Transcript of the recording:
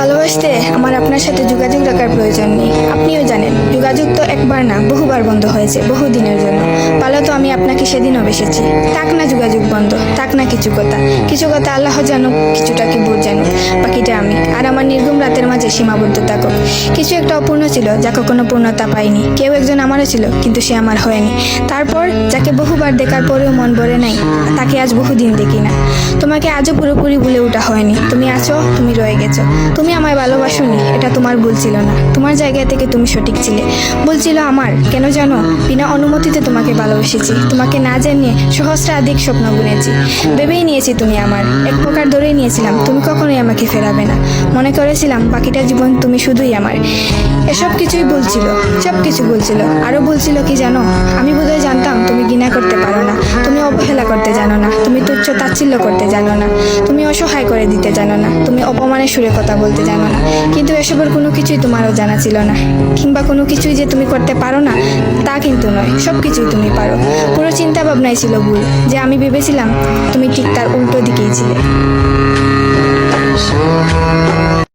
ভালোবাসতে আমার আপনার সাথে যোগাযোগ রাখার প্রয়োজন নেই। আপনিও জানেন যোগাযোগ তো একবার না বহুবার বন্ধ হয়েছে বহুদিনের জন্য। পালো তো আমি আপনাকে সেদিনও বেসেছি। থাক না যোগাযোগ বন্ধ, থাক না কিছু কথা আল্লাহ জানুক, কিছুটা কি বোধ জানুক, বাকিটা আমি আর আমার নির্গুম রাতের মাঝে সীমাবদ্ধ থাকুক। কিছু একটা অপূর্ণ ছিল যা কখনো পূর্ণতা পায়নি। কেউ একজন আমারও ছিল কিন্তু সে আমার হয়নি। তারপর যাকে বহুবার দেখার পরেও মন ভরে নাই, তাকে আজ বহুদিন দেখি না। তোমাকে আজও পুরোপুরি ভুলে ওঠা হয়নি। তুমি আছো, তুমি রয়ে গেছো। তুমি আমায় ভালোবাসোনি, এটা তোমার ভুল ছিল না। তোমার জায়গা থেকে তুমি সঠিক ছিলে। ভুল ছিল আমার। কেন জানো? বিনা অনুমতিতে তোমাকে ভালোবেসেছি। তোমাকে না জানিয়ে সহস্রাধিক স্বপ্ন বুনেছি। ভেবেই নিয়েছি তুমি আমার, এক প্রকার ধরেই নিয়েছিলাম তুমি কখনোই আমাকে ফেরাবে না। মনে করেছিলাম বাকিটা জীবন তুমি শুধুই আমার। এসব কিছুই ভুল ছিল, সব কিছু ভুল ছিল। আরও ভুল ছিল কি জানো? আমি বোধহয় জানতাম তুমি ঘৃণা করতে পারো না, তুমি অবহেলা করতে জানো না, তুমি তুচ্ছ তাচ্ছিল্য করতে জানো না, তুমি অসহায় করে দিতে জানো না, তুমি অপমানের সুরে কথা বলতে জানো না। কিন্তু এসবের কোনো কিছুই তোমারও জানা ছিল না, কিংবা কোনো কিছুই যে তুমি করতে পারো না তা কিন্তু নয়। সব কিছুই তুমি পারো। পুরো চিন্তা ভাবনাই ছিল ভুল, যে আমি ভেবেছিলাম তুমি ঠিক তার উল্টো দিকেই ছিলে।